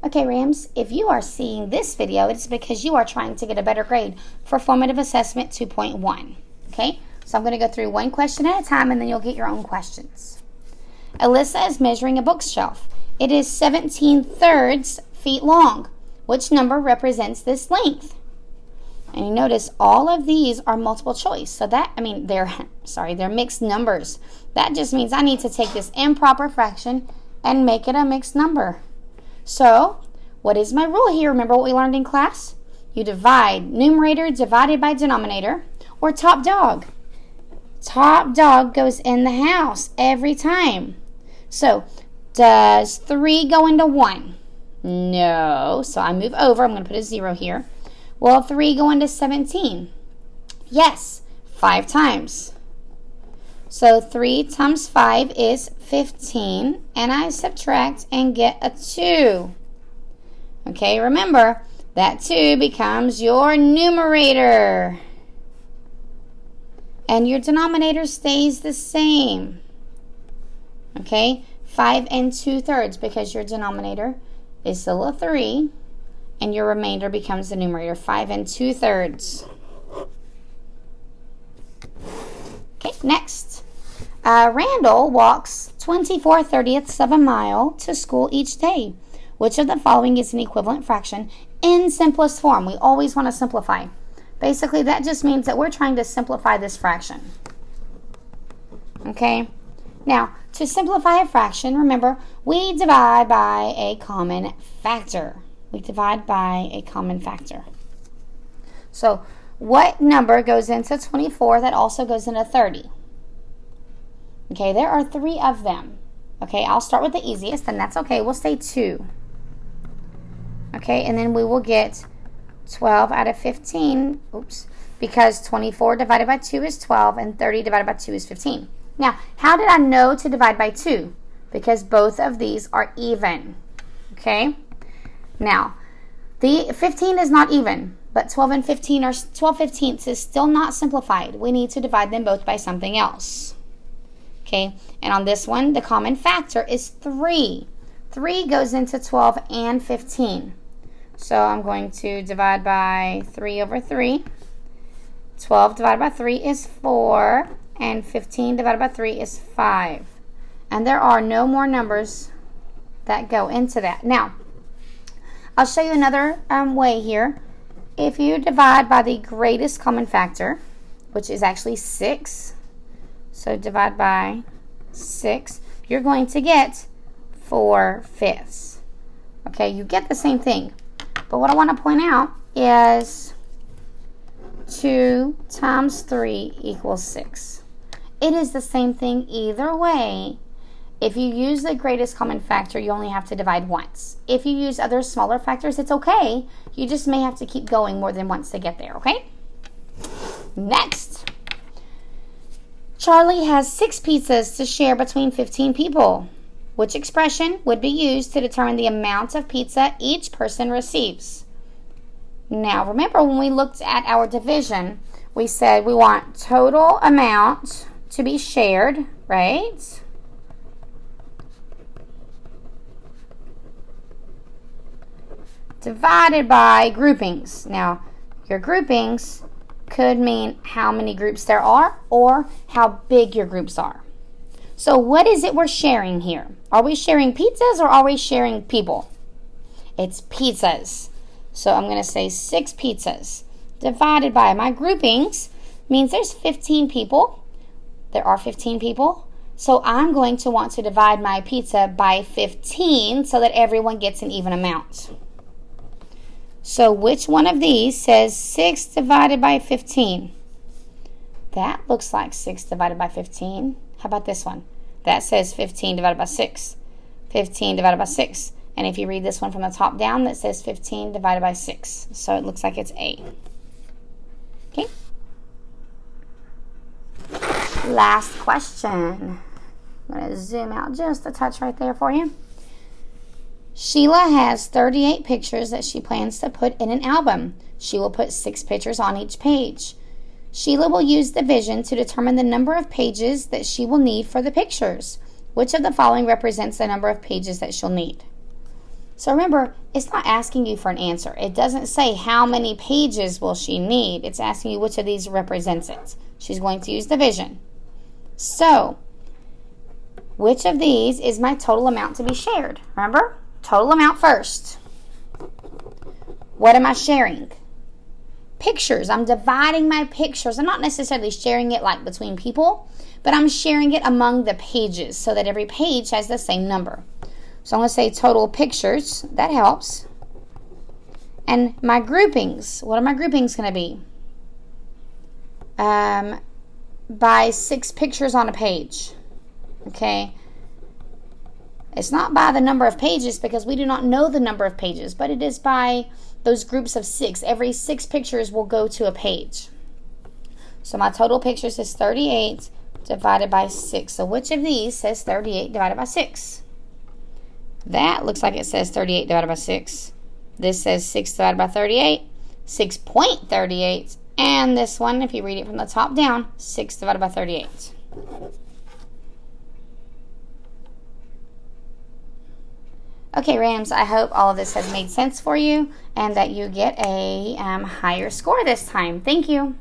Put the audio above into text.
Okay, Rams, if you are seeing this video, it's because you are trying to get a better grade for Formative Assessment 2.1. Okay, so I'm going to go through one question at a time and then you'll get your own questions. Alyssa is measuring a bookshelf. It is 17/3 feet long. Which number represents this length? And you notice all of these are multiple choice. So that, they're mixed numbers. That just means I need to take this improper fraction and make it a mixed number. So, what is my rule here? Remember what we learned in class? You divide numerator divided by denominator, or top dog. Top dog goes in the house every time. So, does 3 go into 1? No. So I move over. I'm going to put a 0 here. Will 3 go into 17? Yes. 5 times. So 3 times 5 is 15. And I subtract and get a 2. Okay, remember, that 2 becomes your numerator. And your denominator stays the same. Okay, 5 2/3 because your denominator is still a 3. And your remainder becomes the numerator, 5 2/3. Okay, next. Randall walks 24/30ths of a mile to school each day. Which of the following is an equivalent fraction in simplest form? We always want to simplify. Basically, that just means that we're trying to simplify this fraction. Okay? Now, to simplify a fraction, remember, we divide by a common factor. We divide by a common factor. So, what number goes into 24 that also goes into 30? Okay, there are 3 of them. Okay, I'll start with the easiest, and that's okay. We'll say 2. Okay, and then we will get 12 out of 15. Oops. Because 24 divided by 2 is 12, and 30 divided by 2 is 15. Now, how did I know to divide by 2? Because both of these are even. Okay? Now, the 15 is not even, but 12 and 15 are 12/15ths is still not simplified. We need to divide them both by something else. Okay? And on this one, the common factor is 3. 3 goes into 12 and 15. So I'm going to divide by 3 over 3. 12 divided by 3 is 4. And 15 divided by 3 is 5. And there are no more numbers that go into that. Now, I'll show you another way here. If you divide by the greatest common factor, which is actually 6, so divide by 6, you're going to get 4/5. Okay, you get the same thing. But what I want to point out is 2 times 3 equals 6. It is the same thing either way. If you use the greatest common factor, you only have to divide once. If you use other smaller factors, it's okay. You just may have to keep going more than once to get there, okay? Next. Charlie has 6 pizzas to share between 15 people. Which expression would be used to determine the amount of pizza each person receives? Now, remember when we looked at our division, we said we want total amount to be shared, right? Divided by groupings. Now, your groupings could mean how many groups there are or how big your groups are. So what is it we're sharing here? Are we sharing pizzas or are we sharing people? It's pizzas. So I'm going to say 6 pizzas divided by my groupings means there's 15 people. There are 15 people. So I'm going to want to divide my pizza by 15 so that everyone gets an even amount. So which one of these says 6 divided by 15? That looks like 6 divided by 15. How about this one? That says 15 divided by 6. 15 divided by 6. And if you read this one from the top down, that says 15 divided by 6. So it looks like it's A. Okay. Last question. I'm going to zoom out just a touch right there for you. Sheila has 38 pictures that she plans to put in an album. She will put 6 pictures on each page. Sheila will use division to determine the number of pages that she will need for the pictures. Which of the following represents the number of pages that she'll need? So remember, it's not asking you for an answer. It doesn't say how many pages will she need. It's asking you which of these represents it. She's going to use division. So, which of these is my total amount to be shared? Remember, total amount first. What am I sharing? Pictures. I'm dividing my pictures. I'm not necessarily sharing it like between people, but I'm sharing it among the pages so that every page has the same number. So I'm going to say total pictures. That helps. And my groupings. What are my groupings going to be? By 6 pictures on a page. Okay. It's not by the number of pages because we do not know the number of pages, but it is by those groups of 6. Every 6 pictures will go to a page. So my total pictures is 38 divided by 6. So which of these says 38 divided by 6? That looks like it says 38 divided by 6. This says 6 divided by 38, 6.38. And this one, if you read it from the top down, 6 divided by 38. Okay, Rams, I hope all of this has made sense for you and that you get a higher score this time. Thank you.